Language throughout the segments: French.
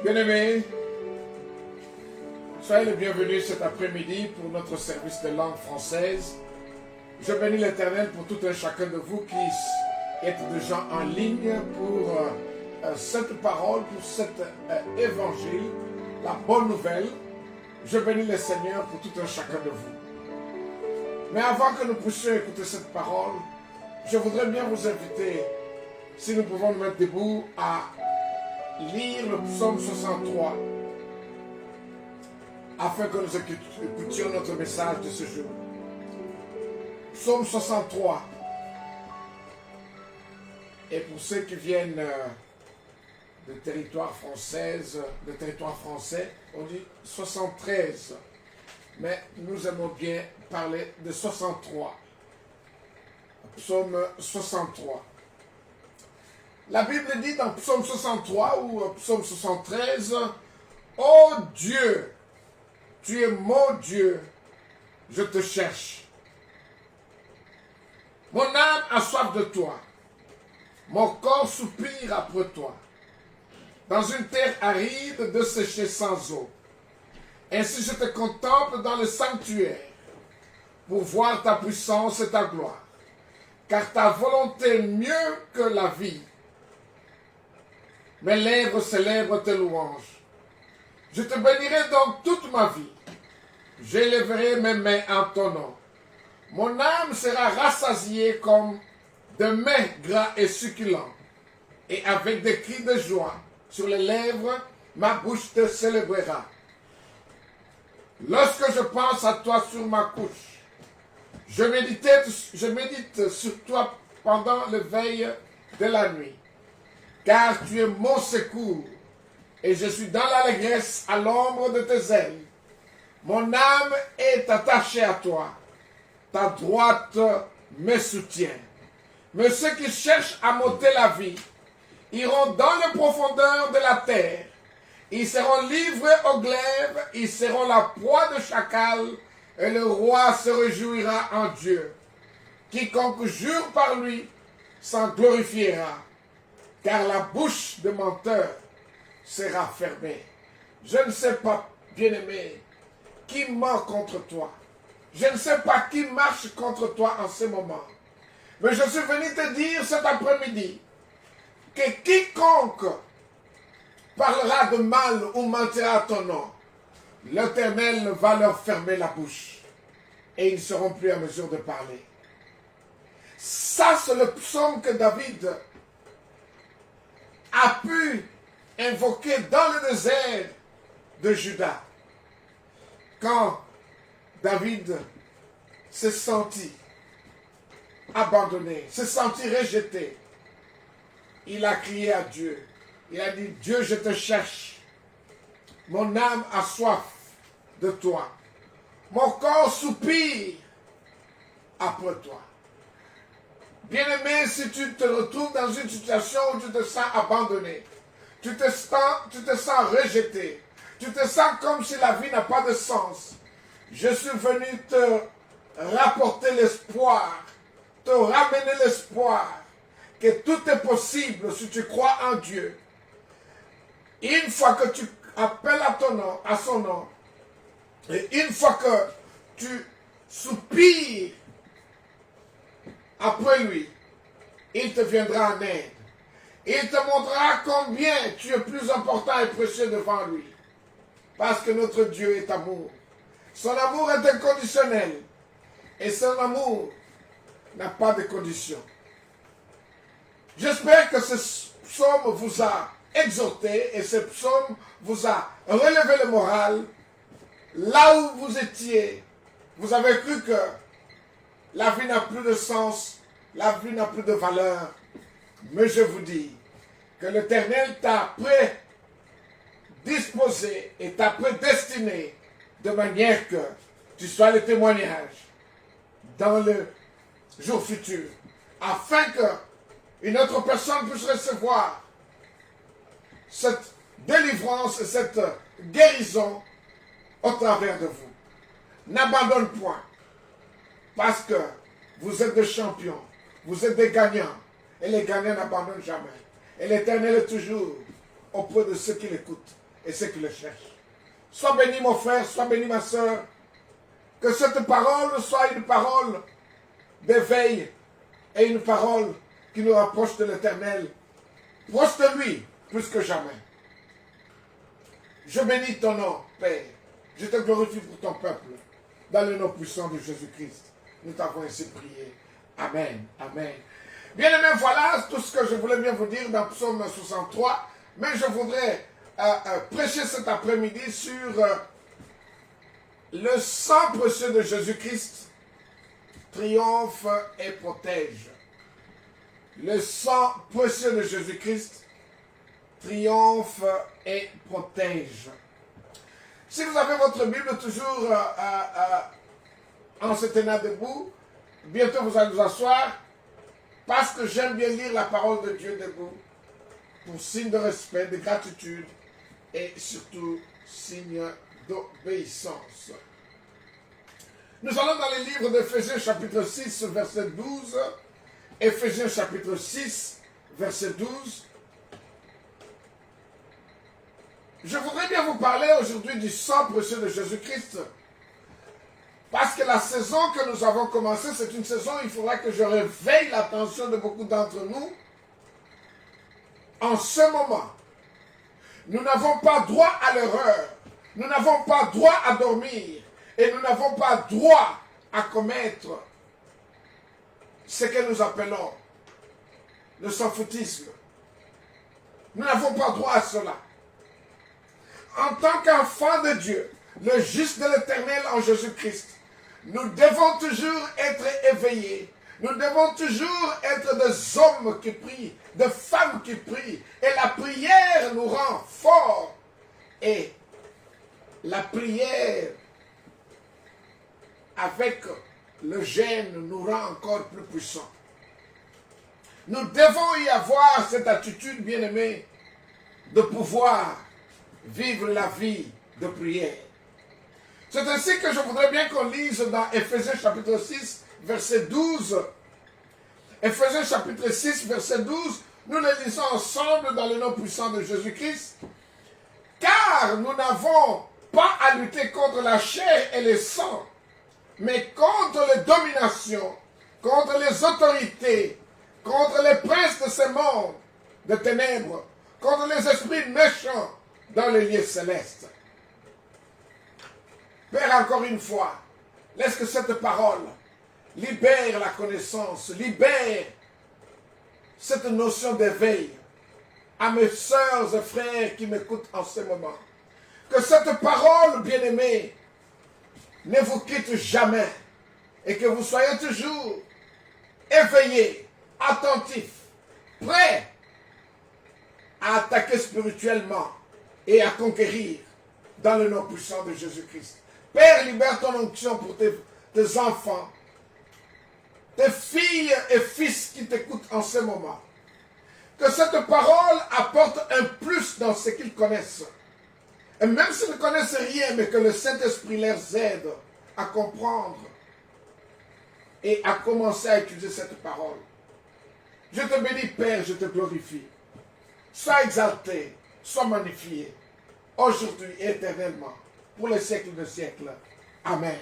Bien-aimés, soyez les bienvenus cet après-midi pour notre service de langue française. Je bénis l'Éternel pour tout un chacun de vous qui êtes déjà en ligne pour cette parole, pour cet évangile, la bonne nouvelle. Je bénis le Seigneur pour tout un chacun de vous. Mais avant que nous puissions écouter cette parole, je voudrais bien vous inviter, si nous pouvons nous mettre debout, à lire le psaume 63 afin que nous écoutions notre message de ce jour. Psaume 63. Et pour ceux qui viennent de territoire français, on dit 73. Mais nous aimons bien parler de 63. Psaume 63. La Bible dit dans Psaume 63 ou Psaume 73, « Ô Dieu, tu es mon Dieu, je te cherche. Mon âme a soif de toi, mon corps soupire après toi, dans une terre aride desséchée sans eau. Ainsi je te contemple dans le sanctuaire, pour voir ta puissance et ta gloire, car ta volonté est mieux que la vie. Mes lèvres célèbrent tes louanges. Je te bénirai donc toute ma vie. J'élèverai mes mains en ton nom. Mon âme sera rassasiée comme de mets gras et succulents. Et avec des cris de joie sur les lèvres, ma bouche te célébrera. Lorsque je pense à toi sur ma couche, je médite sur toi pendant le veille de la nuit. Car tu es mon secours, et je suis dans l'allégresse à l'ombre de tes ailes. Mon âme est attachée à toi, ta droite me soutient. Mais ceux qui cherchent à m'ôter la vie iront dans les profondeurs de la terre. Ils seront livrés au glaive, ils seront la proie de chacal, et le roi se réjouira en Dieu. Quiconque jure par lui s'en glorifiera, car la bouche de menteur sera fermée. Je ne sais pas, bien-aimé, qui ment contre toi. Je ne sais pas qui marche contre toi en ce moment. Mais je suis venu te dire cet après-midi que quiconque parlera de mal ou mentira à ton nom, l'Éternel va leur fermer la bouche et ils ne seront plus en mesure de parler. Ça, c'est le psaume que David a pu invoquer dans le désert de Juda. Quand David s'est senti abandonné, s'est senti rejeté, il a crié à Dieu. Il a dit, Dieu, je te cherche. Mon âme a soif de toi. Mon corps soupire après toi. Bien-aimé, si tu te retrouves dans une situation où tu te sens abandonné, tu te sens rejeté, tu te sens comme si la vie n'a pas de sens, je suis venu te rapporter l'espoir, te ramener l'espoir que tout est possible si tu crois en Dieu. Une fois que tu appelles à son nom, et une fois que tu soupires après lui, il te viendra en aide. Il te montrera combien tu es plus important et précieux devant lui. Parce que notre Dieu est amour. Son amour est inconditionnel. Et son amour n'a pas de conditions. J'espère que ce psaume vous a exhorté et ce psaume vous a relevé le moral. Là où vous étiez, vous avez cru que la vie n'a plus de sens, la vie n'a plus de valeur. Mais je vous dis que l'Éternel t'a prédisposé et t'a prédestiné de manière que tu sois le témoignage dans le jour futur, afin qu'une autre personne puisse recevoir cette délivrance et cette guérison au travers de vous. N'abandonne point. Parce que vous êtes des champions, vous êtes des gagnants, et les gagnants n'abandonnent jamais. Et l'Éternel est toujours auprès de ceux qui l'écoutent. et ceux qui le cherchent. Sois béni mon frère, sois béni ma soeur. Que cette parole soit une parole d'éveil et une parole qui nous rapproche de l'Éternel, proche de lui, plus que jamais. Je bénis ton nom, Père. Je te glorifie pour ton peuple, dans le nom puissant de Jésus-Christ. Nous t'avons ainsi prié. Amen. Amen. Bien-aimés, voilà tout ce que je voulais bien vous dire dans Psaume 63, mais je voudrais prêcher cet après-midi sur le sang précieux de Jésus-Christ triomphe et protège. Le sang précieux de Jésus-Christ triomphe et protège. Si vous avez votre Bible toujours en se tenant debout, bientôt vous allez vous asseoir, parce que j'aime bien lire la parole de Dieu debout, pour signe de respect, de gratitude et surtout signe d'obéissance. Nous allons dans les livres d'Éphésiens chapitre 6, verset 12. Éphésiens chapitre 6, verset 12. Je voudrais bien vous parler aujourd'hui du sang précieux de Jésus-Christ. Parce que la saison que nous avons commencée, c'est une saison où il faudra que je réveille l'attention de beaucoup d'entre nous. En ce moment, nous n'avons pas droit à l'erreur. Nous n'avons pas droit à dormir. Et nous n'avons pas droit à commettre ce que nous appelons le sans-foutisme. Nous n'avons pas droit à cela. En tant qu'enfants de Dieu, le juste de l'Éternel en Jésus-Christ, nous devons toujours être éveillés. Nous devons toujours être des hommes qui prient, des femmes qui prient. Et la prière nous rend forts. Et la prière avec le jeûne nous rend encore plus puissants. Nous devons y avoir cette attitude, bien-aimée, de pouvoir vivre la vie de prière. C'est ainsi que je voudrais bien qu'on lise dans Éphésiens chapitre 6, verset 12. Éphésiens chapitre 6, verset 12, nous le lisons ensemble dans le nom puissant de Jésus-Christ. Car nous n'avons pas à lutter contre la chair et le sang, mais contre les dominations, contre les autorités, contre les princes de ce monde de ténèbres, contre les esprits méchants dans les lieux célestes. Père, encore une fois, laisse que cette parole libère la connaissance, libère cette notion d'éveil à mes sœurs et frères qui m'écoutent en ce moment. Que cette parole, bien-aimée, ne vous quitte jamais et que vous soyez toujours éveillés, attentifs, prêts à attaquer spirituellement et à conquérir dans le nom puissant de Jésus-Christ. Père, libère ton onction pour tes enfants, tes filles et fils qui t'écoutent en ce moment. Que cette parole apporte un plus dans ce qu'ils connaissent. Et même s'ils ne connaissent rien, mais que le Saint-Esprit les aide à comprendre et à commencer à utiliser cette parole. Je te bénis, Père, je te glorifie. Sois exalté, sois magnifié, aujourd'hui et éternellement, pour les siècles des siècles. Amen.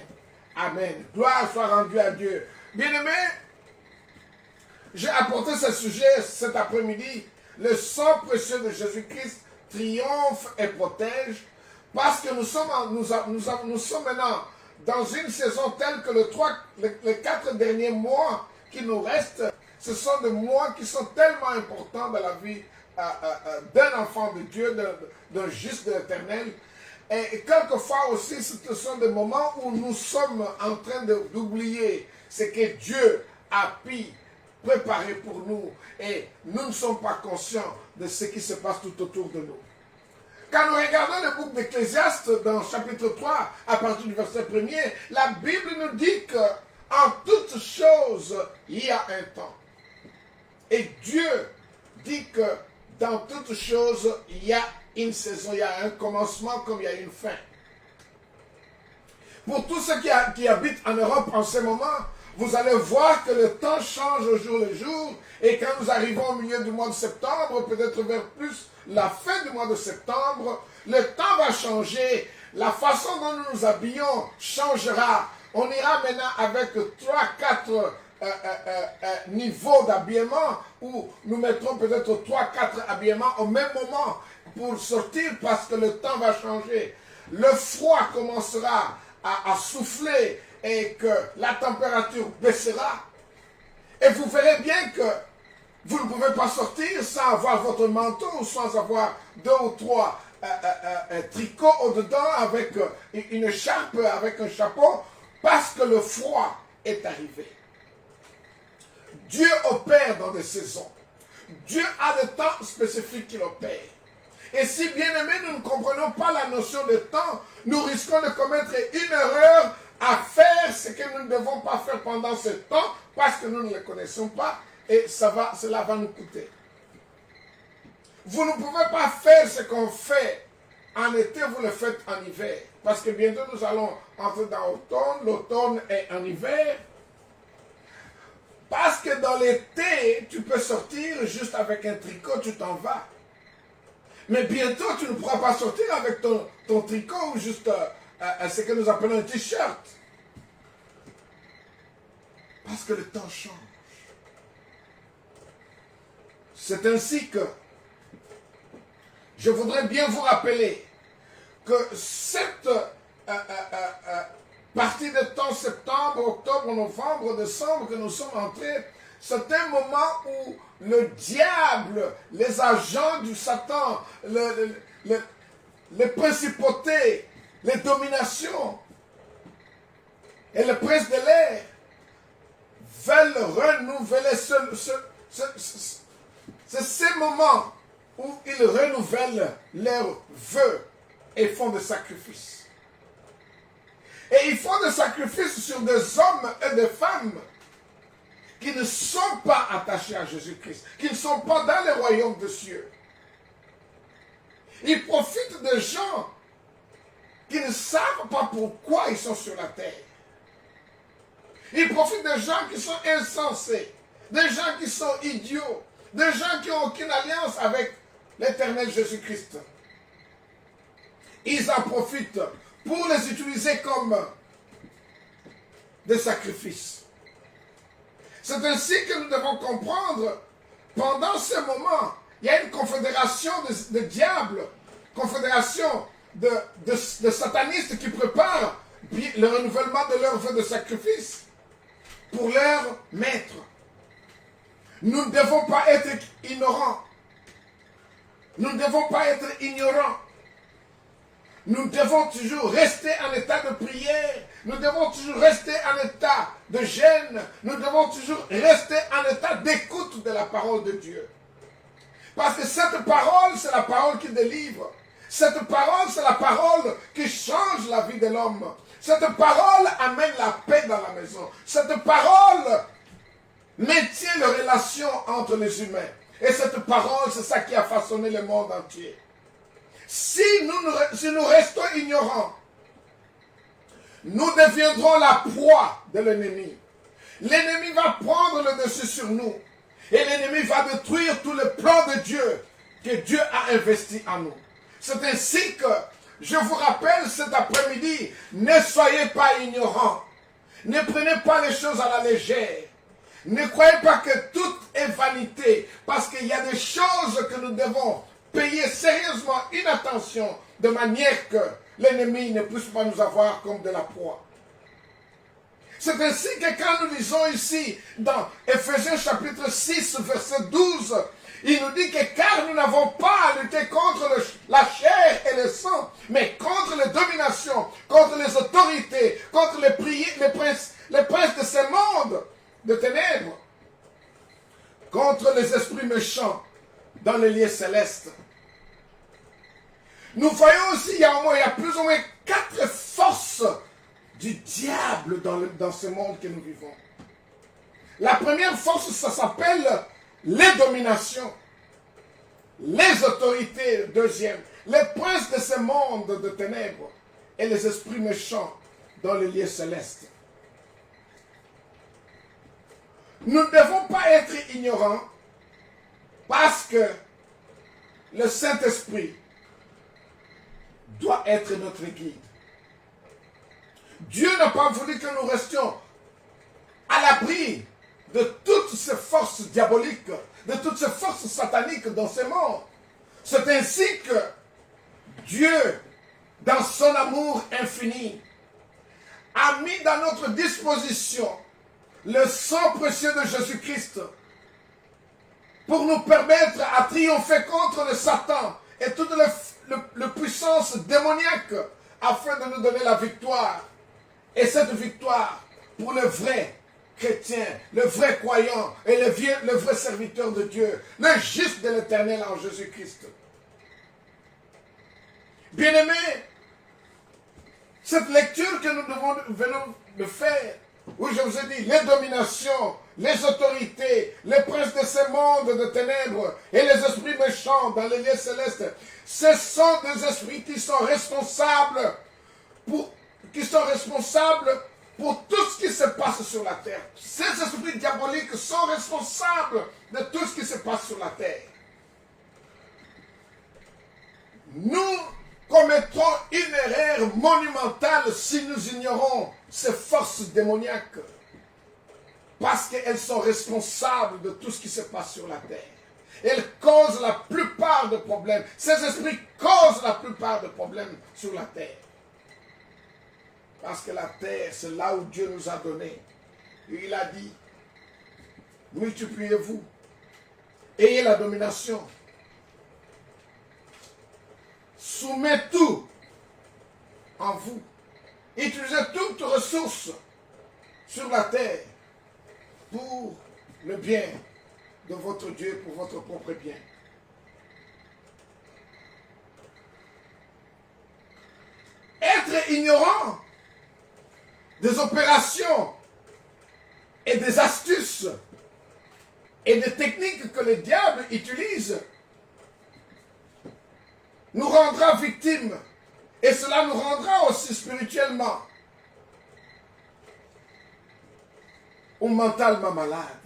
Amen. Gloire soit rendue à Dieu. Bien-aimés, j'ai apporté ce sujet cet après-midi. Le sang précieux de Jésus-Christ triomphe et protège, parce que nous sommes maintenant dans une saison telle que les 4 derniers mois qui nous restent, ce sont des mois qui sont tellement importants dans la vie d'un enfant de Dieu, d'un juste de l'Éternel. Et quelquefois aussi, ce sont des moments où nous sommes en train d'oublier ce que Dieu a pu préparer pour nous. Et nous ne sommes pas conscients de ce qui se passe tout autour de nous. Quand nous regardons le bouc d'Ecclésiaste, dans chapitre 3, à partir du verset 1er, la Bible nous dit qu'en toutes choses, il y a un temps. Et Dieu dit que dans toutes choses, il y a une saison, il y a un commencement comme il y a une fin. Pour tous ceux qui habitent en Europe en ce moment, vous allez voir que le temps change au jour le jour. Et quand nous arrivons au milieu du mois de septembre, peut-être vers plus la fin du mois de septembre, le temps va changer. La façon dont nous nous habillons changera. On ira maintenant avec 3-4 niveaux d'habillement où nous mettrons peut-être 3-4 habillements au même moment pour sortir parce que le temps va changer. Le froid commencera à souffler et que la température baissera. Et vous verrez bien que vous ne pouvez pas sortir sans avoir votre manteau ou sans avoir 2 ou 3 tricots au-dedans avec une écharpe, avec un chapeau, parce que le froid est arrivé. Dieu opère dans des saisons. Dieu a des temps spécifiques qu'il opère. Et si, bien aimés, nous ne comprenons pas la notion de temps, nous risquons de commettre une erreur à faire ce que nous ne devons pas faire pendant ce temps parce que nous ne le connaissons pas et cela va nous coûter. Vous ne pouvez pas faire ce qu'on fait en été, vous le faites en hiver. Parce que bientôt nous allons entrer dans l'automne, l'automne est en hiver. Parce que dans l'été, tu peux sortir juste avec un tricot, tu t'en vas. Mais bientôt, tu ne pourras pas sortir avec ton tricot ou juste ce que nous appelons un t-shirt. Parce que le temps change. C'est ainsi que je voudrais bien vous rappeler que cette partie de temps, septembre, octobre, novembre, décembre, que nous sommes entrés, c'est un moment où le diable, les agents du Satan, les principautés, les dominations et le prince de l'air veulent renouveler c'est ces moments où ils renouvellent leurs vœux et font des sacrifices. Et ils font des sacrifices sur des hommes et des femmes qui ne sont pas attachés à Jésus-Christ, qui ne sont pas dans le royaume des cieux. Ils profitent de gens qui ne savent pas pourquoi ils sont sur la terre. Ils profitent de gens qui sont insensés, des gens qui sont idiots, des gens qui n'ont aucune alliance avec l'éternel Jésus-Christ. Ils en profitent pour les utiliser comme des sacrifices. C'est ainsi que nous devons comprendre, pendant ce moment, il y a une confédération de diables, confédération de satanistes qui préparent le renouvellement de leur vœu de sacrifice pour leur maître. Nous ne devons pas être ignorants. Nous ne devons pas être ignorants. Nous devons toujours rester en état de prière. Nous devons toujours rester en état de jeûne. Nous devons toujours rester en état d'écoute de la parole de Dieu. Parce que cette parole, c'est la parole qui délivre. Cette parole, c'est la parole qui change la vie de l'homme. Cette parole amène la paix dans la maison. Cette parole maintient les relations entre les humains. Et cette parole, c'est ça qui a façonné le monde entier. Si nous restons ignorants, nous deviendrons la proie de l'ennemi. L'ennemi va prendre le dessus sur nous. Et l'ennemi va détruire tout le plan de Dieu que Dieu a investi en nous. C'est ainsi que je vous rappelle cet après-midi, ne soyez pas ignorants. Ne prenez pas les choses à la légère. Ne croyez pas que tout est vanité, parce qu'il y a des choses que nous devons payer sérieusement une attention, de manière que l'ennemi ne puisse pas nous avoir comme de la proie. C'est ainsi que quand nous lisons ici, dans Ephésiens chapitre 6, verset 12, il nous dit que car nous n'avons pas à lutter contre la chair et le sang, mais contre les dominations, contre les autorités, contre les princes de ce monde de ténèbres, contre les esprits méchants dans les lieux célestes. Nous voyons aussi, il y a plus ou moins 4 forces du diable dans ce monde que nous vivons. La première force, ça s'appelle les dominations, les autorités, deuxième, les princes de ce monde de ténèbres et les esprits méchants dans les lieux célestes. Nous ne devons pas être ignorants parce que le Saint-Esprit doit être notre guide. Dieu n'a pas voulu que nous restions à l'abri de toutes ces forces diaboliques, de toutes ces forces sataniques dans ce monde. C'est ainsi que Dieu, dans son amour infini, a mis dans notre disposition le sang précieux de Jésus-Christ pour nous permettre à triompher contre le Satan et toute la puissance démoniaque afin de nous donner la victoire. Et cette victoire pour le vrai chrétien, le vrai croyant et le vrai serviteur de Dieu, le juste de l'Éternel en Jésus-Christ. Bien-aimés, cette lecture que nous venons de faire, où je vous ai dit les dominations, les autorités, les princes de ce monde de ténèbres et les esprits méchants dans les lieux célestes, ce sont des esprits qui sont responsables pour tout ce qui se passe sur la terre. Ces esprits diaboliques sont responsables de tout ce qui se passe sur la terre. Nous commettrons une erreur monumentale si nous ignorons ces forces démoniaques, parce qu'elles sont responsables de tout ce qui se passe sur la terre. Elles causent la plupart des problèmes. Ces esprits causent la plupart des problèmes sur la terre. Parce que la terre, c'est là où Dieu nous a donné. Et il a dit, multipliez-vous, ayez la domination. Soumets tout en vous. Utilisez toutes ressources sur la terre pour le bien de votre Dieu, pour votre propre bien. Être ignorant des opérations et des astuces et des techniques que le diable utilise nous rendra victimes, et cela nous rendra aussi spirituellement ou mentalement malades.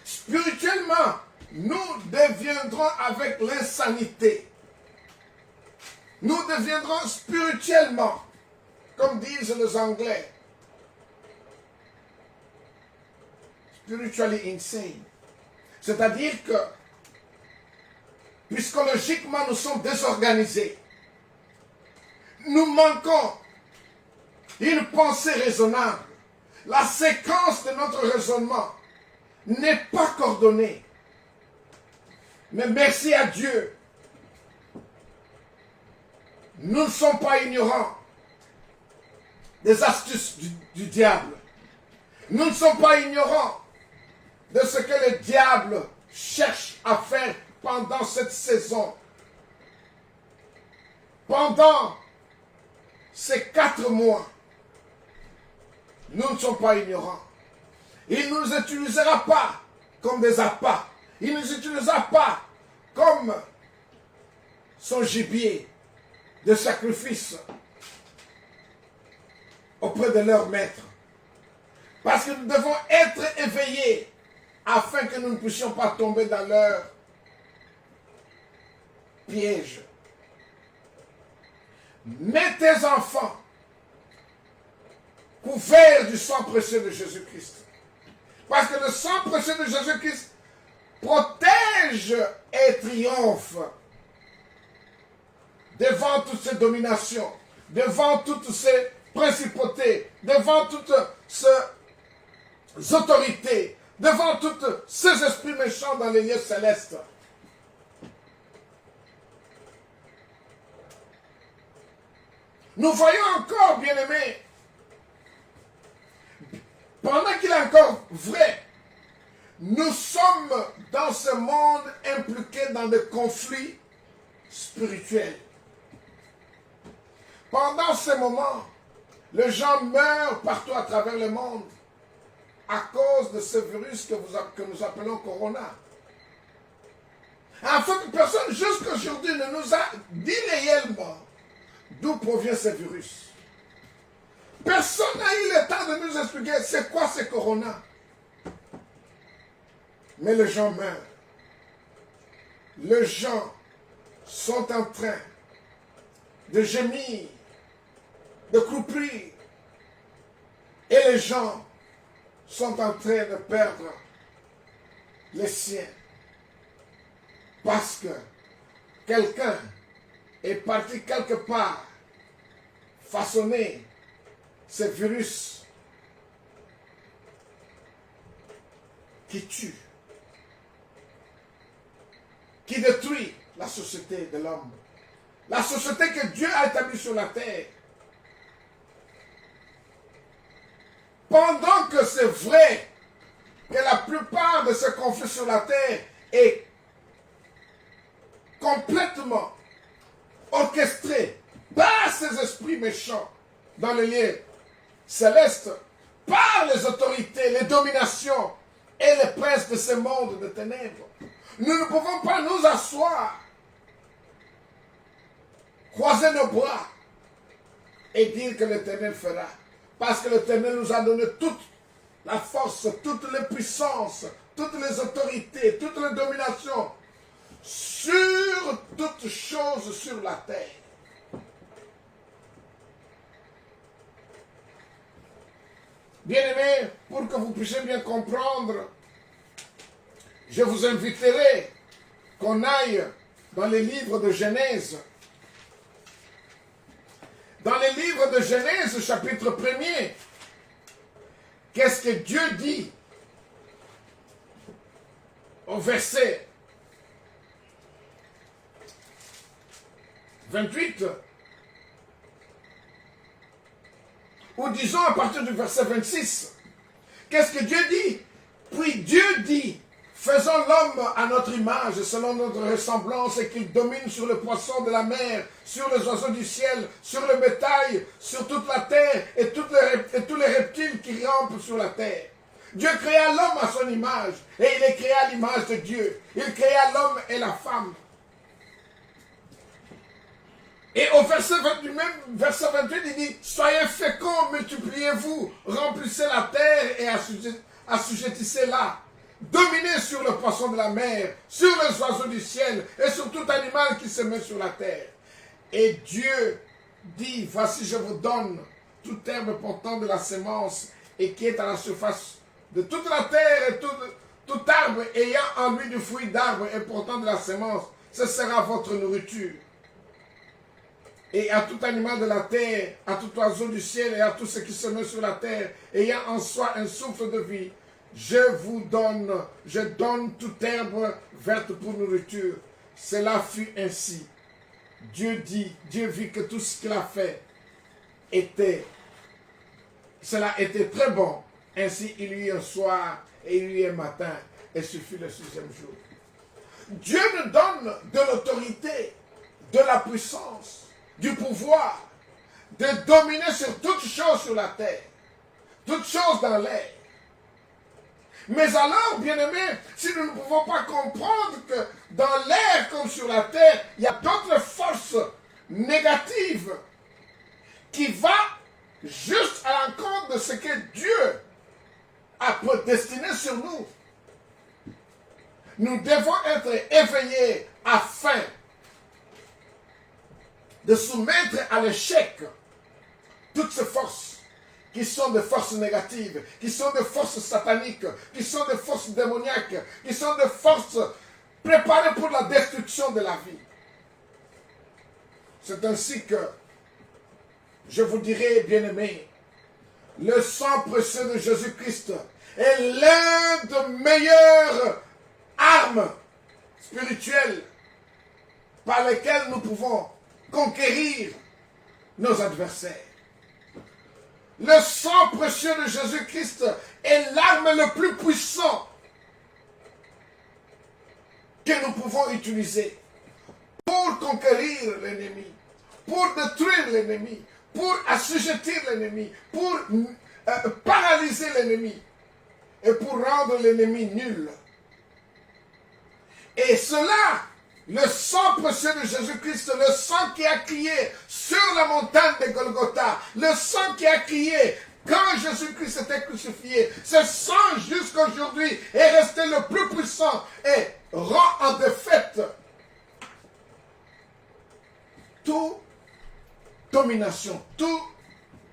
Spirituellement, nous deviendrons avec l'insanité. Nous deviendrons spirituellement, comme disent les Anglais, spiritually insane. C'est-à-dire que psychologiquement, nous sommes désorganisés. Nous manquons une pensée raisonnable. La séquence de notre raisonnement n'est pas coordonnée. Mais merci à Dieu, nous ne sommes pas ignorants des astuces du diable. Nous ne sommes pas ignorants de ce que le diable cherche à faire pendant cette saison. Pendant ces 4 mois, nous ne sommes pas ignorants. Il ne nous utilisera pas comme des appâts. Il ne nous utilisera pas comme son gibier de sacrifice auprès de leur maître. Parce que nous devons être éveillés afin que nous ne puissions pas tomber dans leur piège. Mets tes enfants couverts du sang précieux de Jésus-Christ. Parce que le sang précieux de Jésus-Christ protège et triomphe devant toutes ces dominations, devant toutes ces principautés, devant toutes ces autorités, devant tous ces esprits méchants dans les lieux célestes. Nous voyons encore, bien-aimés, pendant qu'il est encore vrai, nous sommes dans ce monde impliqués dans des conflits spirituels. Pendant ce moment, les gens meurent partout à travers le monde à cause de ce virus que nous appelons Corona. En fait, personne jusqu'à aujourd'hui ne nous a dit réellement d'où provient ce virus. Personne n'a eu le temps de nous expliquer c'est quoi ce corona. Mais les gens meurent. Les gens sont en train de gémir, de croupir. Et les gens sont en train de perdre les siens. Parce que quelqu'un est parti quelque part façonner ce virus qui tue, qui détruit la société de l'homme. La société que Dieu a établie sur la terre. Pendant que c'est vrai que la plupart de ce conflit sur la terre est complètement orchestré par ces esprits méchants dans les lieux célestes, par les autorités, les dominations et les princes de ce monde de ténèbres. Nous ne pouvons pas nous asseoir, croiser nos bras et dire que l'Éternel fera. Parce que l'Éternel nous a donné toute la force, toutes les puissances, toutes les autorités, toutes les dominations sur toutes choses sur la terre. Bien-aimés, pour que vous puissiez bien comprendre, je vous inviterai qu'on aille dans les livres de Genèse. Dans les livres de Genèse, chapitre 1er, qu'est-ce que Dieu dit au verset 28, ou disons à partir du verset 26, qu'est-ce que Dieu dit? Puis Dieu dit, faisons l'homme à notre image, selon notre ressemblance, et qu'il domine sur les poissons de la mer, sur les oiseaux du ciel, sur le bétail, sur toute la terre, et tous les reptiles qui rampent sur la terre. Dieu créa l'homme à son image, et il est créé à l'image de Dieu. Il créa l'homme et la femme. Et au verset 28, il dit, soyez féconds, multipliez-vous, remplissez la terre et assujettissez-la. Dominez sur le poisson de la mer, sur les oiseaux du ciel et sur tout animal qui se met sur la terre. Et Dieu dit, voici je vous donne toute herbe portant de la semence et qui est à la surface de toute la terre et tout arbre ayant en lui du fruit d'arbre et portant de la semence, ce sera votre nourriture. Et à tout animal de la terre, à tout oiseau du ciel et à tout ce qui se met sur la terre, ayant en soi un souffle de vie, je donne toute herbe verte pour nourriture. Cela fut ainsi. Dieu vit que tout ce qu'il a fait cela était très bon. Ainsi il y eut un soir et il y eut un matin, et ce fut le 6e jour. Dieu nous donne de l'autorité, de la puissance, du pouvoir, de dominer sur toutes choses sur la terre, toutes choses dans l'air. Mais alors, bien-aimés, si nous ne pouvons pas comprendre que dans l'air comme sur la terre, il y a d'autres forces négatives qui vont juste à l'encontre de ce que Dieu a prédestiné sur nous. Nous devons être éveillés afin de soumettre à l'échec toutes ces forces qui sont des forces négatives, qui sont des forces sataniques, qui sont des forces démoniaques, qui sont des forces préparées pour la destruction de la vie. C'est ainsi que je vous dirai, bien-aimés, le sang précieux de Jésus-Christ est l'un des meilleures armes spirituelles par lesquelles nous pouvons conquérir nos adversaires. Le sang précieux de Jésus-Christ est l'arme la plus puissante que nous pouvons utiliser pour conquérir l'ennemi, pour détruire l'ennemi, pour assujettir l'ennemi, pour paralyser l'ennemi et pour rendre l'ennemi nul. Et cela Le sang précieux de Jésus-Christ, le sang qui a crié sur la montagne de Golgotha, le sang qui a crié quand Jésus-Christ était crucifié, ce sang jusqu'à aujourd'hui est resté le plus puissant et rend en défaite toute domination, tout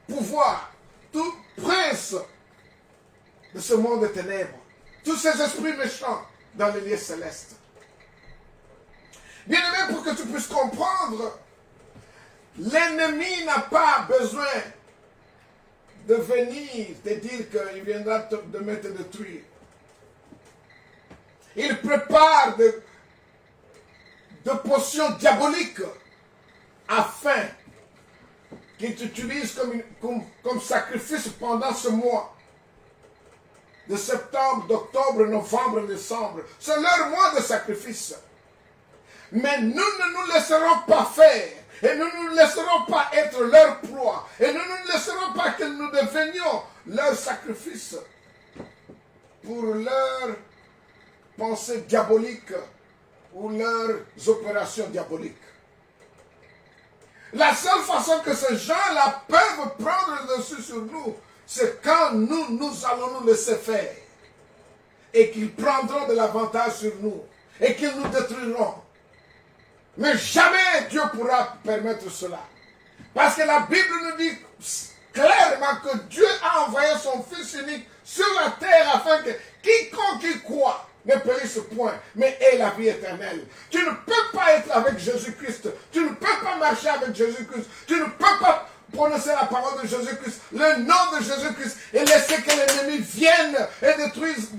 pouvoir, tout prince de ce monde de ténèbres, tous ces esprits méchants dans les lieux célestes. Bien-aimé, pour que tu puisses comprendre, l'ennemi n'a pas besoin de venir te dire qu'il viendra de me détruire. Il prépare de potions diaboliques afin qu'il t'utilise comme sacrifice pendant ce mois de septembre, d'octobre, novembre, décembre. C'est leur mois de sacrifice. Mais nous ne nous laisserons pas faire. Et nous ne nous laisserons pas être leur proie. Et nous ne laisserons pas que nous devenions leur sacrifice pour leurs pensées diaboliques ou leurs opérations diaboliques. La seule façon que ces gens-là peuvent prendre le dessus sur nous, c'est quand nous allons nous laisser faire. Et qu'ils prendront de l'avantage sur nous. Et qu'ils nous détruiront. Mais jamais Dieu pourra permettre cela. Parce que la Bible nous dit clairement que Dieu a envoyé son Fils unique sur la terre afin que quiconque y croit ne périsse point, mais ait la vie éternelle. Tu ne peux pas être avec Jésus-Christ. Tu ne peux pas marcher avec Jésus-Christ. Tu ne peux pas prononcer la parole de Jésus-Christ, le nom de Jésus-Christ, et laisser que l'ennemi vienne et détruise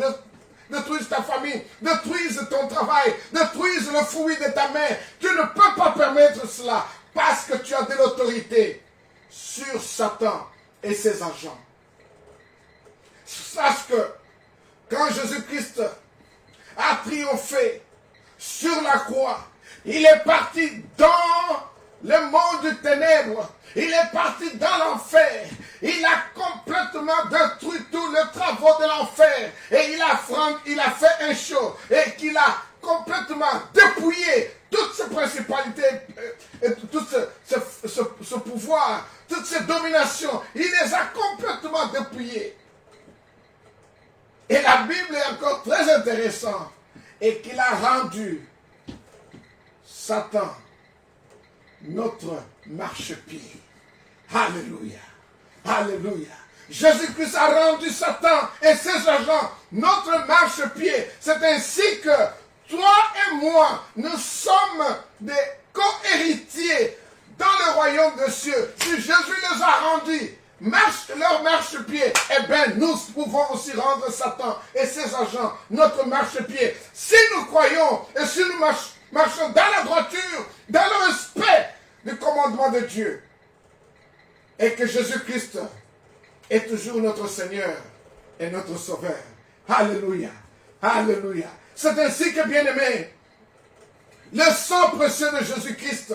ta famille, détruise ton travail, détruise le fruit de ta main. Tu ne peux pas permettre cela parce que tu as de l'autorité sur Satan et ses agents. Sache que quand Jésus-Christ a triomphé sur la croix, il est parti dans le monde des ténèbres. Il est parti dans l'enfer. Il a complètement détruit tous les travaux de l'enfer. Et il a fait un show. Et qu'il a complètement dépouillé toutes ces principalités, et tout ce pouvoir, toutes ces dominations. Il les a complètement dépouillées. Et la Bible est encore très intéressante. Et qu'il a rendu Satan notre marchepied. Alléluia. Alléluia. Jésus-Christ a rendu Satan et ses agents notre marchepied. C'est ainsi que toi et moi, nous sommes des co-héritiers dans le royaume des cieux. Si Jésus les a rendus leur marchepied, eh bien nous pouvons aussi rendre Satan et ses agents notre marchepied. Si nous croyons et si nous marchons dans la droiture, dans le respect du commandement de Dieu, et que Jésus-Christ est toujours notre Seigneur et notre Sauveur. Alléluia. Alléluia. C'est ainsi que, bien-aimés, le sang précieux de Jésus-Christ,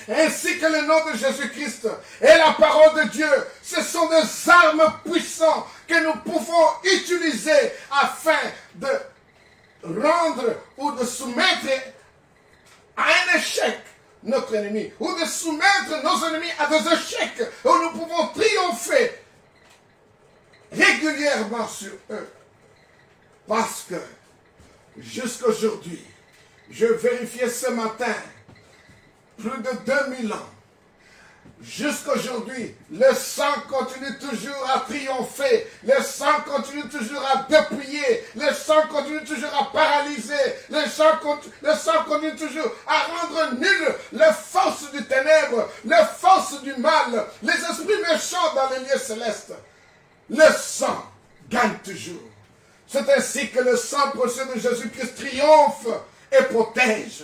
ainsi que le nom de Jésus-Christ et la parole de Dieu, ce sont des armes puissantes que nous pouvons utiliser afin de rendre ou de soumettre à un échec notre ennemi, ou de soumettre nos ennemis à des échecs où nous pouvons triompher régulièrement sur eux. Parce que jusqu'à aujourd'hui, je vérifiais ce matin, plus de 2000 ans, jusqu'à aujourd'hui, le sang continue toujours à triompher, le sang continue toujours à dépouiller, le sang continue toujours à paralyser, le sang continue toujours à rendre nul les forces du ténèbre, les forces du mal, les esprits méchants dans les lieux célestes. Le sang gagne toujours. C'est ainsi que le sang précieux de Jésus-Christ triomphe et protège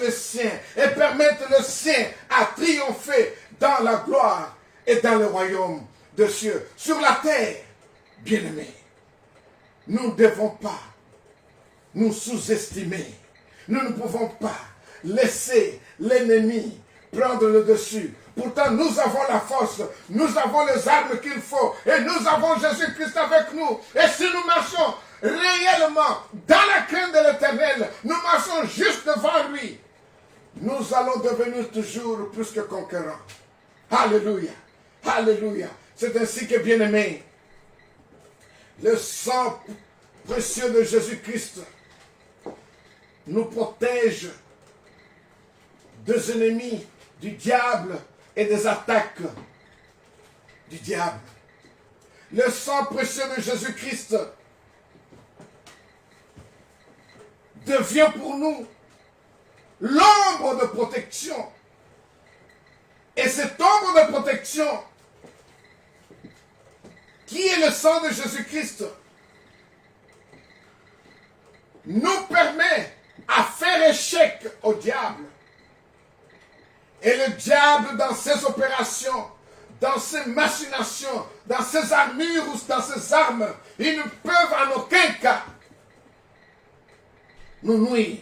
les siens et permettent les siens à triompher dans la gloire et dans le royaume des cieux. Sur la terre, bien-aimés, nous ne devons pas nous sous-estimer. Nous ne pouvons pas laisser l'ennemi prendre le dessus. Pourtant, nous avons la force, nous avons les armes qu'il faut et nous avons Jésus-Christ avec nous. Et si nous marchons réellement dans la crainte de l'Éternel, nous marchons juste devant lui, nous allons devenir toujours plus que conquérants. Alléluia. Alléluia. C'est ainsi que, bien-aimés, le sang précieux de Jésus-Christ nous protège des ennemis, du diable et des attaques du diable. Le sang précieux de Jésus-Christ devient pour nous l'ombre de protection. Et cette ombre de protection, qui est le sang de Jésus-Christ, nous permet à faire échec au diable. Et le diable, dans ses opérations, dans ses machinations, dans ses armures ou dans ses armes, ils ne peuvent en aucun cas nous nuire.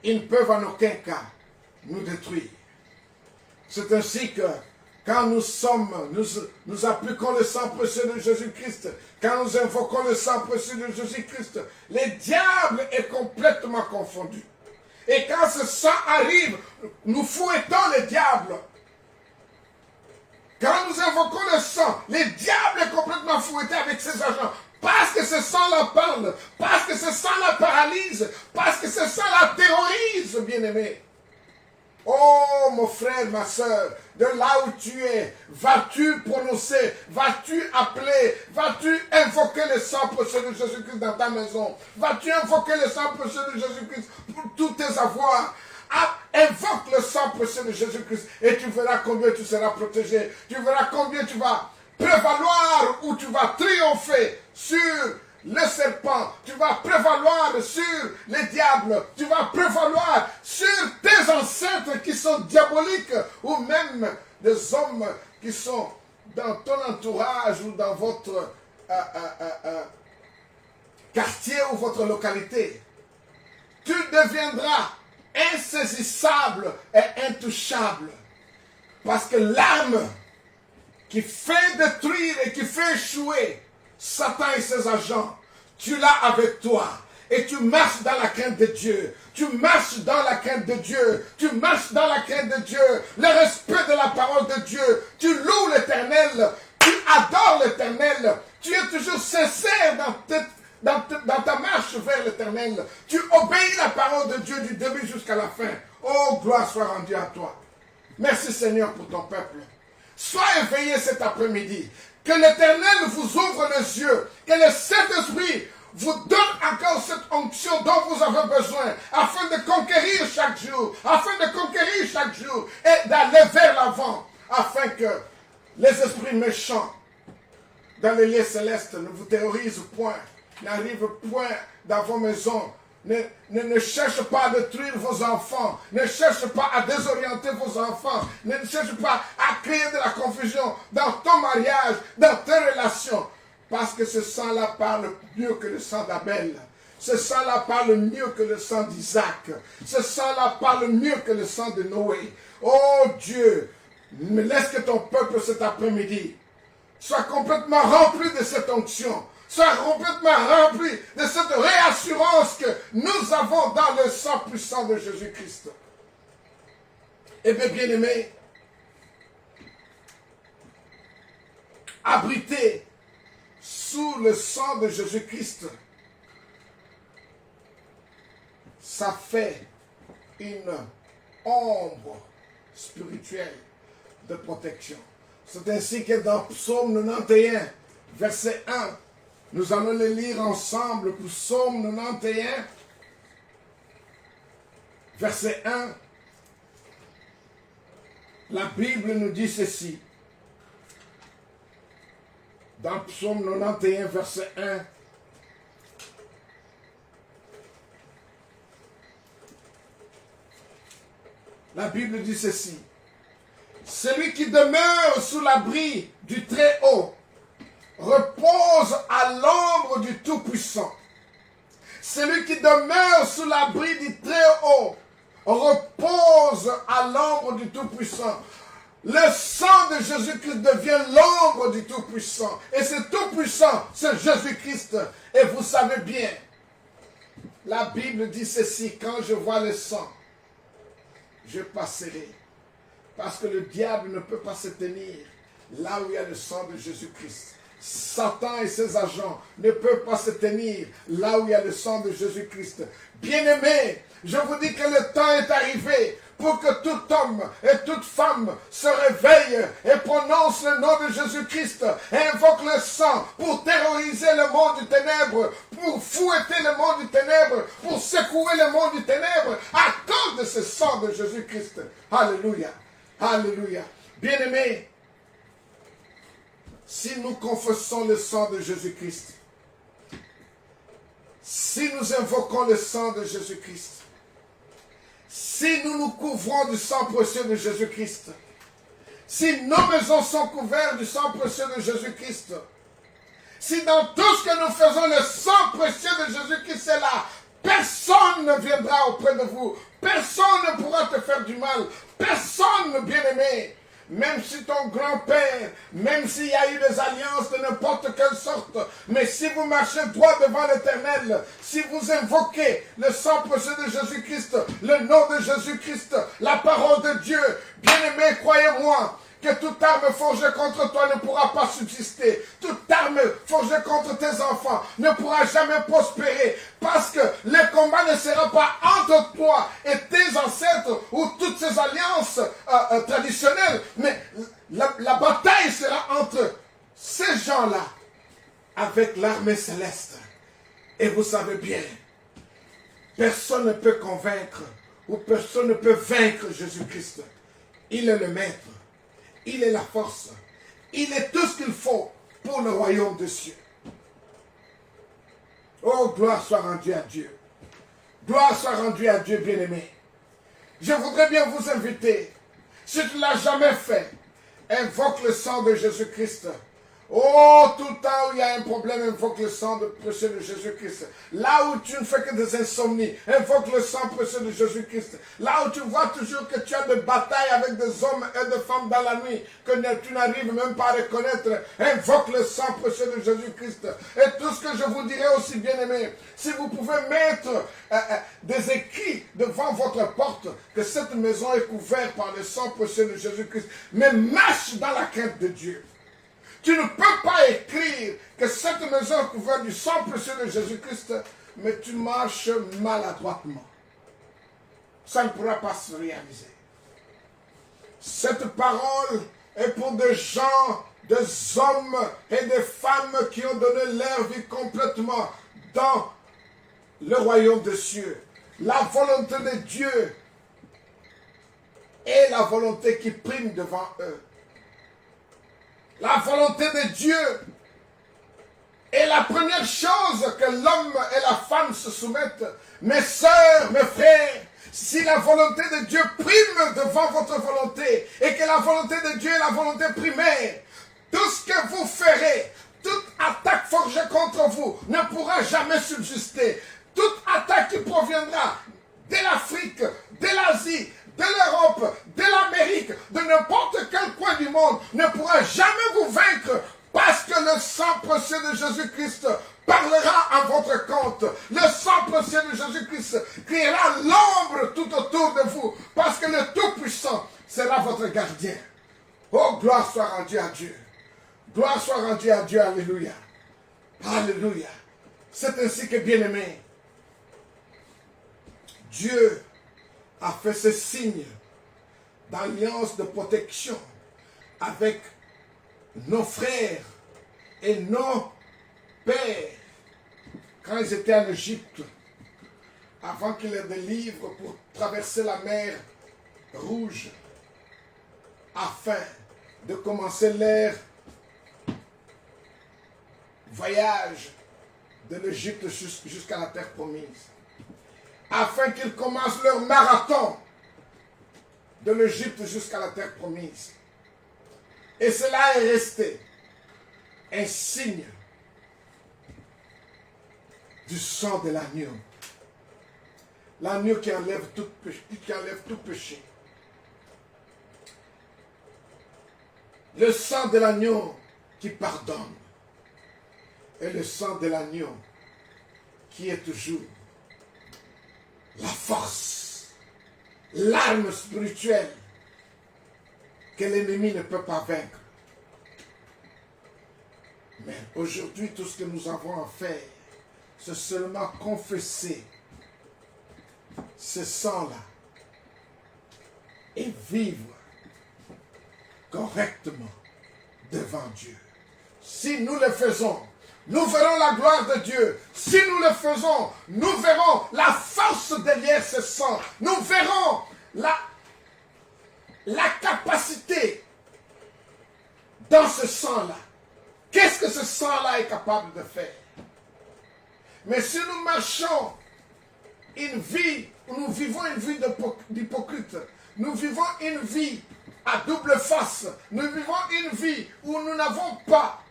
Ils ne peuvent en aucun cas nous détruire. C'est ainsi que quand nous appliquons le sang précieux de Jésus-Christ, quand nous invoquons le sang précieux de Jésus-Christ, le diable est complètement confondu. Et quand ce sang arrive, nous fouettons le diable. Quand nous invoquons le sang, le diable est complètement fouetté avec ses agents. Parce que ce sang-là parle, parce que ce sang-là paralyse, parce que ce sang-là terrorise, bien-aimé. Oh, mon frère, ma soeur, de là où tu es, vas-tu prononcer, vas-tu appeler, vas-tu invoquer le sang précieux de Jésus-Christ dans ta maison? Vas-tu invoquer le sang précieux de Jésus-Christ pour tous tes avoirs? Invoque le sang précieux de Jésus-Christ et tu verras combien tu seras protégé. Tu verras combien tu vas prévaloir ou tu vas triompher sur le serpent, tu vas prévaloir sur les diables, tu vas prévaloir sur tes ancêtres qui sont diaboliques ou même des hommes qui sont dans ton entourage ou dans votre quartier ou votre localité. Tu deviendras insaisissable et intouchable parce que l'arme qui fait détruire et qui fait échouer Satan et ses agents, tu l'as avec toi. Et tu marches dans la crainte de Dieu. Tu marches dans la crainte de Dieu. Tu marches dans la crainte de Dieu. Le respect de la parole de Dieu. Tu loues l'Éternel. Tu adores l'Éternel. Tu es toujours sincère dans ta marche vers l'Éternel. Tu obéis la parole de Dieu du début jusqu'à la fin. Oh, gloire soit rendue à toi. Merci Seigneur pour ton peuple. Sois éveillé cet après-midi. Que l'Éternel vous ouvre les yeux. Que le Saint-Esprit vous donne encore cette onction dont vous avez besoin. Afin de conquérir chaque jour. Afin de conquérir chaque jour. Et d'aller vers l'avant. Afin que les esprits méchants dans les lieux célestes ne vous terrorisent point. N'arrivent point dans vos maisons. Ne cherche pas à détruire vos enfants. Ne cherche pas à désorienter vos enfants. Ne cherche pas à créer de la confusion dans ton mariage, dans tes relations. Parce que ce sang-là parle mieux que le sang d'Abel. Ce sang-là parle mieux que le sang d'Isaac. Ce sang-là parle mieux que le sang de Noé. Oh Dieu, laisse que ton peuple cet après-midi soit complètement rempli de cette onction. Soit complètement rempli de cette réassurance que nous avons dans le sang puissant de Jésus-Christ. Eh bien, bien-aimés, abrités sous le sang de Jésus-Christ, ça fait une ombre spirituelle de protection. C'est ainsi que dans Psaume 91, verset 1, nous allons le lire ensemble pour Psaume 91, verset 1. La Bible nous dit ceci. Dans Psaume 91, verset 1. La Bible dit ceci. Celui qui demeure sous l'abri du Très-Haut repose à l'ombre du Tout-Puissant. Celui qui demeure sous l'abri du Très-Haut repose à l'ombre du Tout-Puissant. le sang de Jésus-Christ devient l'ombre du Tout-Puissant. Et ce Tout-Puissant, c'est Jésus-Christ. Et vous savez bien, la Bible dit ceci, quand je vois le sang, je passerai. Parce que le diable ne peut pas se tenir là où il y a le sang de Jésus-Christ. Satan et ses agents ne peuvent pas se tenir là où il y a le sang de Jésus-Christ. Bien-aimés, je vous dis que le temps est arrivé pour que tout homme et toute femme se réveille et prononce le nom de Jésus-Christ et invoque le sang pour terroriser le monde du ténèbre, pour fouetter le monde du ténèbre, pour secouer le monde du ténèbre à cause de ce sang de Jésus-Christ. Alléluia. Alléluia. Bien-aimés, si nous confessons le sang de Jésus-Christ, si nous invoquons le sang de Jésus-Christ, si nous nous couvrons du sang précieux de Jésus-Christ, si nos maisons sont couvertes du sang précieux de Jésus-Christ, si dans tout ce que nous faisons, le sang précieux de Jésus-Christ est là, personne ne viendra auprès de vous, personne ne pourra te faire du mal, personne, bien-aimé. Même si ton grand-père, même s'il y a eu des alliances de n'importe quelle sorte, mais si vous marchez droit devant l'Éternel, si vous invoquez le sang précieux de Jésus-Christ, le nom de Jésus-Christ, la parole de Dieu, bien-aimé, croyez-moi, que toute arme forgée contre toi ne pourra pas subsister. Toute arme forgée contre tes enfants ne pourra jamais prospérer. Parce que le combat ne sera pas entre toi et tes ancêtres ou toutes ces alliances traditionnelles. Mais la bataille sera entre ces gens-là avec l'armée céleste. Et vous savez bien, personne ne peut convaincre ou personne ne peut vaincre Jésus-Christ. Il est le maître. Il est la force. Il est tout ce qu'il faut pour le royaume des cieux. Oh, gloire soit rendue à Dieu. Gloire soit rendue à Dieu, bien-aimé. Je voudrais bien vous inviter, si tu ne l'as jamais fait, invoque le sang de Jésus-Christ. Oh, tout le temps où il y a un problème, invoque le sang précieux de Jésus-Christ. Là où tu ne fais que des insomnies, invoque le sang précieux de Jésus-Christ. Là où tu vois toujours que tu as des batailles avec des hommes et des femmes dans la nuit, que tu n'arrives même pas à reconnaître, invoque le sang précieux de Jésus-Christ. Et tout ce que je vous dirai aussi, bien aimé, si vous pouvez mettre des écrits devant votre porte, que cette maison est couverte par le sang précieux de Jésus-Christ, mais marche dans la crainte de Dieu. Tu ne peux pas écrire que cette maison est couverte du sang précieux de Jésus-Christ, mais tu marches maladroitement. Ça ne pourra pas se réaliser. Cette parole est pour des gens, des hommes et des femmes qui ont donné leur vie complètement dans le royaume des cieux. La volonté de Dieu est la volonté qui prime devant eux. La volonté de Dieu est la première chose que l'homme et la femme se soumettent. Mes sœurs, mes frères, si la volonté de Dieu prime devant votre volonté et que la volonté de Dieu est la volonté primaire, tout ce que vous ferez, toute attaque forgée contre vous ne pourra jamais subsister. Toute attaque qui proviendra de l'Afrique, de l'Asie, de l'Europe, de l'Amérique, de n'importe quel coin du monde, ne pourra jamais vous vaincre parce que le sang précieux de Jésus-Christ parlera à votre compte. Le sang précieux de Jésus-Christ créera l'ombre tout autour de vous parce que le Tout-Puissant sera votre gardien. Oh, gloire soit rendue à Dieu. Gloire soit rendue à Dieu. Alléluia. Alléluia. C'est ainsi que, bien-aimés, Dieu a fait ce signe d'alliance de protection avec nos frères et nos pères quand ils étaient en Égypte, avant qu'ils les délivrent pour traverser la mer Rouge, afin de commencer leur voyage de l'Égypte jusqu'à la terre promise. Afin qu'ils commencent leur marathon de l'Égypte jusqu'à la terre promise. Et cela est resté un signe du sang de l'agneau. L'agneau qui enlève tout péché. Le sang de l'agneau qui pardonne. Et le sang de l'agneau qui est toujours la force, l'arme spirituelle que l'ennemi ne peut pas vaincre. Mais aujourd'hui, tout ce que nous avons à faire, c'est seulement confesser ce sang-là et vivre correctement devant Dieu. Si nous le faisons, nous verrons la gloire de Dieu. Si nous le faisons, nous verrons la force derrière ce sang. Nous verrons la capacité dans ce sang-là. Qu'est-ce que ce sang-là est capable de faire? Mais si nous marchons une vie, nous vivons une vie d'hypocrite, nous vivons une vie à double face, nous vivons une vie où nous n'avons pas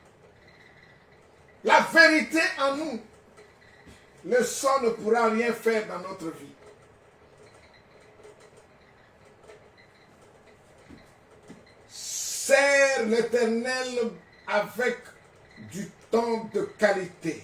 la vérité en nous, le sang ne pourra rien faire dans notre vie. Sers l'Éternel avec du temps de qualité.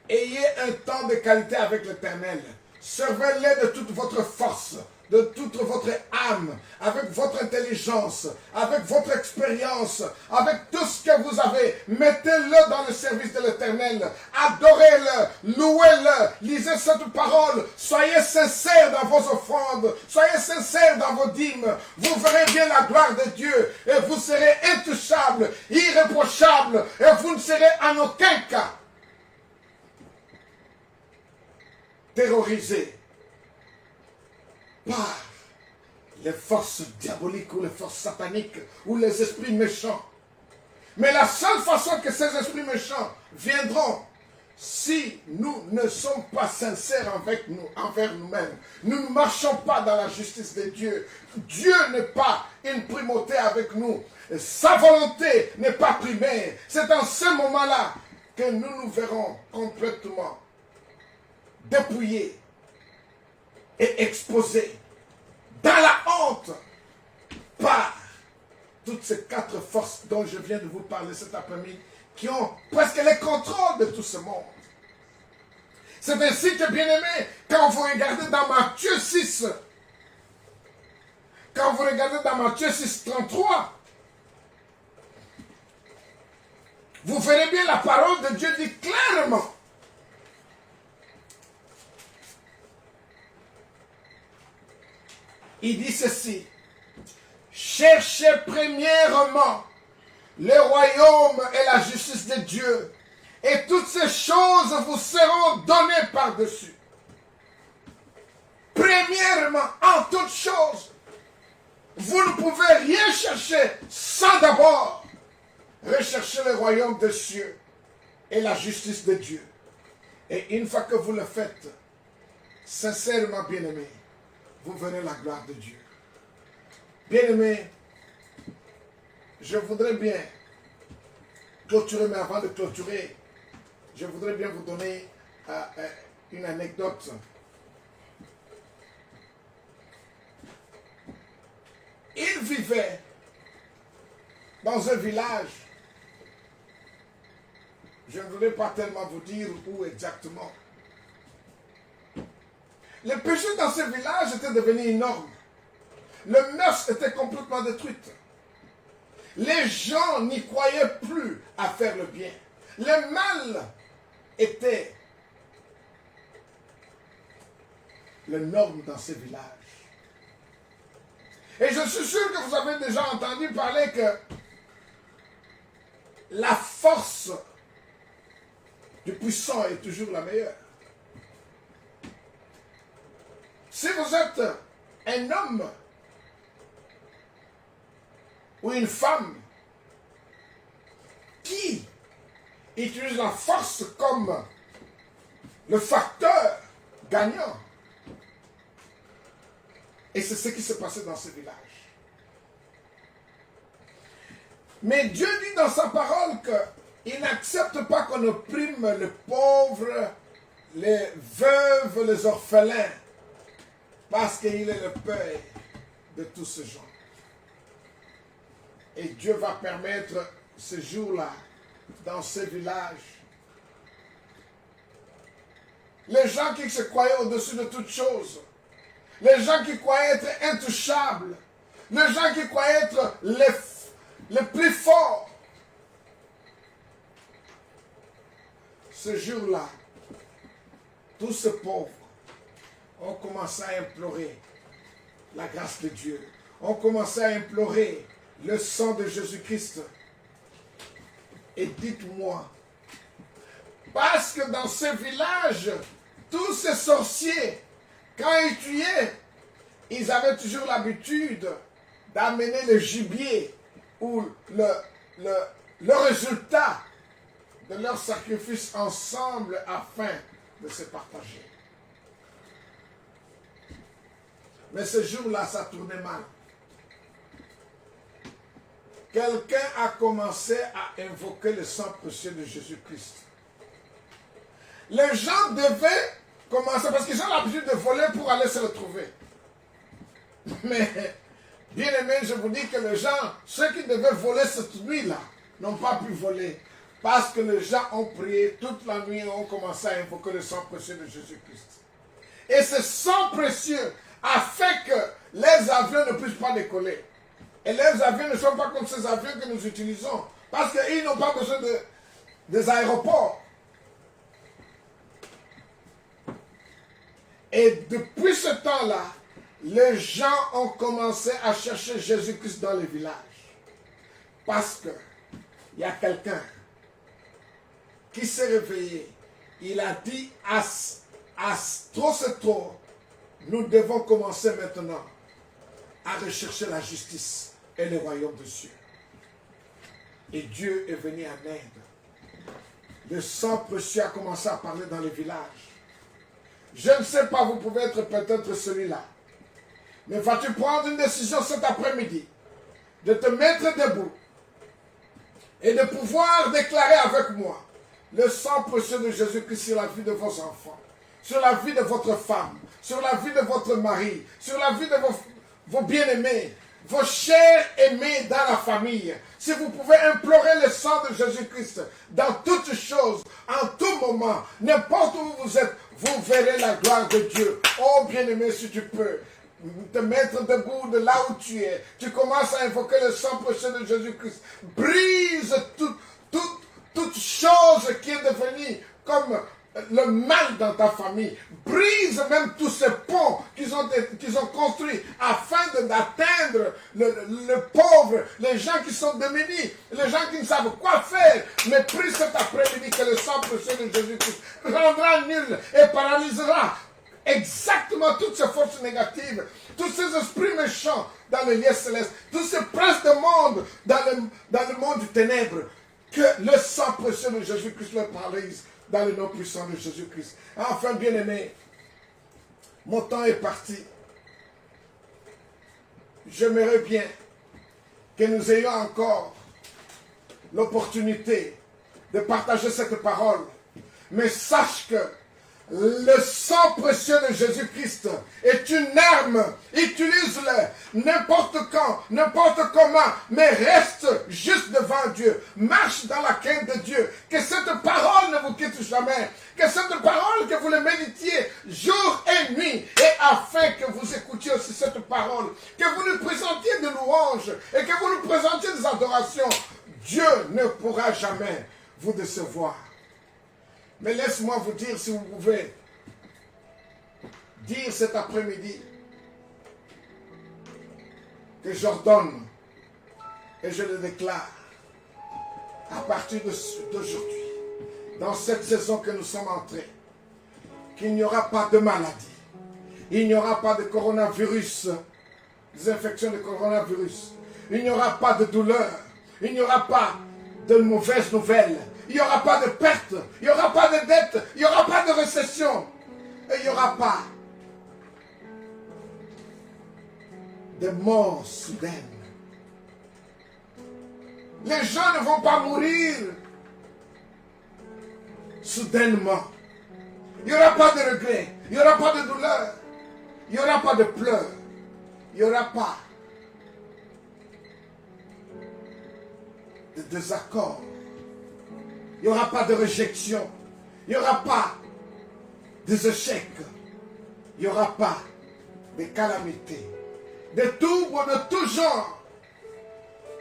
Ayez un temps de qualité avec l'Éternel. Servez-le de toute votre force, de toute votre âme, avec votre intelligence, avec votre expérience, avec tout ce que vous avez. Mettez-le dans le service de l'Éternel. Adorez-le, louez-le, lisez cette parole. Soyez sincères dans vos offrandes, soyez sincères dans vos dîmes. Vous verrez bien la gloire de Dieu et vous serez intouchables, irréprochables et vous ne serez en aucun cas terrorisés par les forces diaboliques ou les forces sataniques ou les esprits méchants. Mais la seule façon que ces esprits méchants viendront, si nous ne sommes pas sincères envers nous-mêmes, nous ne marchons pas dans la justice de Dieu, Dieu n'est pas une primauté avec nous, sa volonté n'est pas primaire. C'est dans ce moment-là que nous nous verrons complètement dépouillés et exposés dans la honte par toutes ces 4 forces dont je viens de vous parler cet après-midi, qui ont presque le contrôle de tout ce monde. C'est ainsi que, bien-aimés, quand vous regardez dans Matthieu 6, quand vous regardez dans Matthieu 6, 33, vous verrez bien la parole de Dieu dit clairement. Il dit ceci: cherchez premièrement le royaume et la justice de Dieu, et toutes ces choses vous seront données par-dessus. Premièrement, en toutes choses, vous ne pouvez rien chercher sans d'abord rechercher le royaume des cieux et la justice de Dieu. Et une fois que vous le faites, sincèrement bien-aimés, vous verrez la gloire de Dieu. Bien-aimés, je voudrais bien clôturer, mais avant de clôturer, je voudrais bien vous donner une anecdote. Il vivait dans un village. Je ne voudrais pas tellement vous dire où exactement. Le péché dans ce village était devenu énorme. Le mœurs était complètement détruite. Les gens n'y croyaient plus à faire le bien. Le mal était le norme dans ce village. Et je suis sûr que vous avez déjà entendu parler que la force du puissant est toujours la meilleure. Si vous êtes un homme ou une femme qui utilise la force comme le facteur gagnant, et c'est ce qui s'est passé dans ce village. Mais Dieu dit dans sa parole qu'il n'accepte pas qu'on opprime les pauvres, les veuves, les orphelins, parce qu'il est le père de tous ces gens. Et Dieu va permettre ce jour-là, dans ce village, les gens qui se croyaient au-dessus de toutes choses, les gens qui croyaient être intouchables, les gens qui croyaient être les plus forts, ce jour-là, tous ces pauvres ont commencé à implorer la grâce de Dieu, ont commencé à implorer le sang de Jésus-Christ. Et dites-moi, parce que dans ce village, tous ces sorciers, quand ils tuaient, ils avaient toujours l'habitude d'amener le gibier ou le résultat de leur sacrifice ensemble afin de se partager. Mais ce jour-là, ça tournait mal. Quelqu'un a commencé à invoquer le sang précieux de Jésus-Christ. Les gens devaient commencer, parce qu'ils ont l'habitude de voler pour aller se retrouver. Mais, bien aimé, je vous dis que les gens, ceux qui devaient voler cette nuit-là, n'ont pas pu voler. Parce que les gens ont prié toute la nuit et ont commencé à invoquer le sang précieux de Jésus-Christ. Et ce sang précieux a fait que les avions ne puissent pas décoller. Et les avions ne sont pas comme ces avions que nous utilisons. Parce qu'ils n'ont pas besoin des aéroports. Et depuis ce temps-là, les gens ont commencé à chercher Jésus-Christ dans les villages. Parce que il y a quelqu'un qui s'est réveillé. Il a dit, trop c'est trop, nous devons commencer maintenant à rechercher la justice et le royaume de Dieu. Et Dieu est venu en aide. Le sang précieux a commencé à parler dans les villages. Je ne sais pas, vous pouvez être peut-être celui-là. Mais vas-tu prendre une décision cet après-midi de te mettre debout et de pouvoir déclarer avec moi le sang précieux de Jésus-Christ sur la vie de vos enfants, sur la vie de votre femme, sur la vie de votre mari, sur la vie de vos bien-aimés, vos chers aimés dans la famille. Si vous pouvez implorer le sang de Jésus-Christ dans toutes choses, en tout moment, n'importe où vous êtes, vous verrez la gloire de Dieu. Oh bien-aimé, si tu peux te mettre debout de là où tu es, tu commences à invoquer le sang précieux de Jésus-Christ. Brise toute chose qui est devenue comme le mal dans ta famille. Brise même tous ces ponts qu'ils ont construits afin d'atteindre le pauvre, les gens qui sont démunis, les gens qui ne savent quoi faire. Mais prie cet après-midi que le sang précieux de Jésus-Christ rendra nul et paralysera exactement toutes ces forces négatives, tous ces esprits méchants dans les lieux célestes, tous ces princes de monde dans le monde du ténèbre. Que le sang précieux de Jésus-Christ le paralyse dans le nom puissant de Jésus-Christ. Enfin, bien-aimé, mon temps est parti. J'aimerais bien que nous ayons encore l'opportunité de partager cette parole. Mais sache que le sang précieux de Jésus-Christ est une arme. Utilise-le n'importe quand, n'importe comment, mais reste juste devant Dieu. Marche dans la crainte de Dieu. Que cette parole ne vous quitte jamais. Que cette parole, que vous le méditiez jour et nuit. Et afin que vous écoutiez aussi cette parole, que vous nous présentiez des louanges et que vous nous présentiez des adorations. Dieu ne pourra jamais vous décevoir. Mais laisse-moi vous dire, si vous pouvez, dire cet après-midi que j'ordonne et je le déclare à partir d'aujourd'hui, dans cette saison que nous sommes entrés, qu'il n'y aura pas de maladie, il n'y aura pas de coronavirus, des infections de coronavirus, il n'y aura pas de douleur, il n'y aura pas de mauvaises nouvelles. Il n'y aura pas de perte, il n'y aura pas de dette, il n'y aura pas de récession. Et il n'y aura pas de mort soudaine. Les gens ne vont pas mourir soudainement. Il n'y aura pas de regret, il n'y aura pas de douleur, il n'y aura pas de pleurs, il n'y aura pas de désaccord. Il n'y aura pas de réjection. Il n'y aura pas des échecs. Il n'y aura pas de calamités. De tout genre.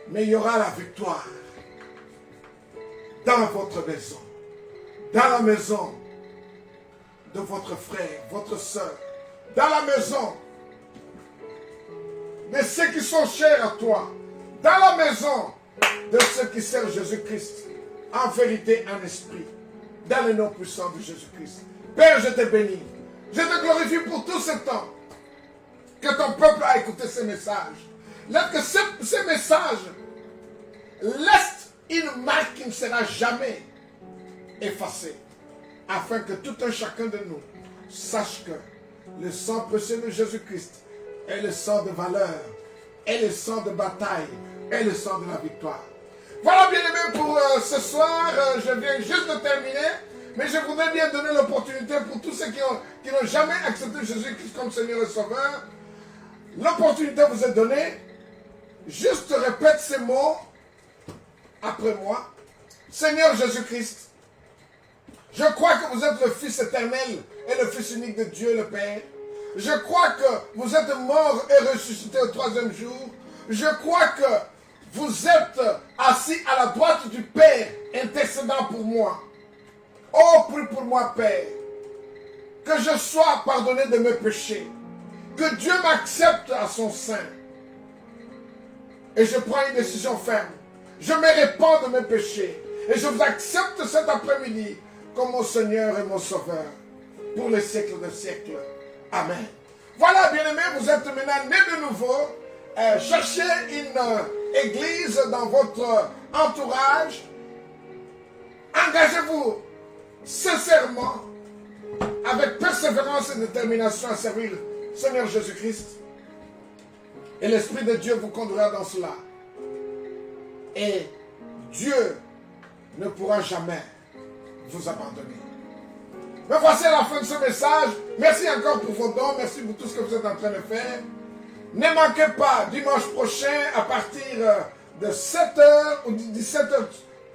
Mais il y aura la victoire dans votre maison. Dans la maison de votre frère, votre soeur. Dans la maison de ceux qui sont chers à toi. Dans la maison de ceux qui servent Jésus-Christ. En vérité, en esprit. Dans le nom puissant de Jésus-Christ. Père, je te bénis. Je te glorifie pour tout ce temps que ton peuple a écouté ces messages. Que ces messages laissent une marque qui ne sera jamais effacée. Afin que tout un chacun de nous sache que le sang précieux de Jésus-Christ est le sang de valeur, est le sang de bataille, est le sang de la victoire. Voilà, bien-aimés, pour ce soir. Je viens juste de terminer. Mais je voudrais bien donner l'opportunité pour tous ceux qui n'ont jamais accepté Jésus-Christ comme Seigneur et Sauveur. L'opportunité vous est donnée. Juste répète ces mots après moi. Seigneur Jésus-Christ, je crois que vous êtes le Fils éternel et le Fils unique de Dieu le Père. Je crois que vous êtes mort et ressuscité au 3e jour. Je crois que vous êtes assis à la droite du Père, intercédant pour moi. Oh, prie pour moi, Père, que je sois pardonné de mes péchés, que Dieu m'accepte à son sein. Et je prends une décision ferme. Je me répands de mes péchés et je vous accepte cet après-midi comme mon Seigneur et mon Sauveur pour les siècles des siècles. Amen. Voilà, bien-aimés, vous êtes maintenant nés de nouveau. Cherchez une église dans votre entourage. Engagez-vous sincèrement, avec persévérance et détermination à servir le Seigneur Jésus-Christ. Et l'Esprit de Dieu vous conduira dans cela. Et Dieu ne pourra jamais vous abandonner. Mais voici la fin de ce message. Merci encore pour vos dons. Merci pour tout ce que vous êtes en train de faire. Ne manquez pas, dimanche prochain, à partir de 7h ou 17h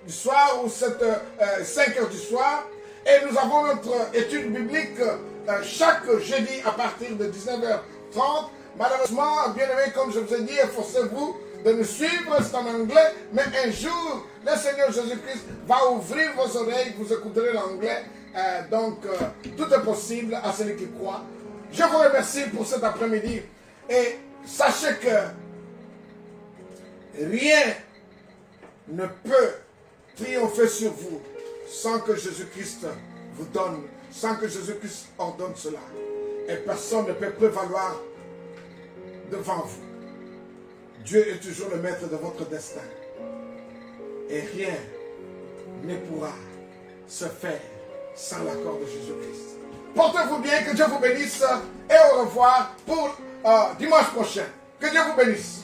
du soir ou 5h du soir. Et nous avons notre étude biblique chaque jeudi à partir de 19h30. Malheureusement, bien aimé, comme je vous ai dit, efforcez-vous de nous suivre, c'est en anglais. Mais un jour, le Seigneur Jésus-Christ va ouvrir vos oreilles, vous écouterez l'anglais. Donc, tout est possible à celui qui croit. Je vous remercie pour cet après-midi. Et sachez que rien ne peut triompher sur vous sans que Jésus-Christ vous donne, sans que Jésus-Christ ordonne cela. Et personne ne peut prévaloir devant vous. Dieu est toujours le maître de votre destin. Et rien ne pourra se faire sans l'accord de Jésus-Christ. Portez-vous bien, que Dieu vous bénisse et au revoir pour dimanche prochain. Que Dieu vous bénisse.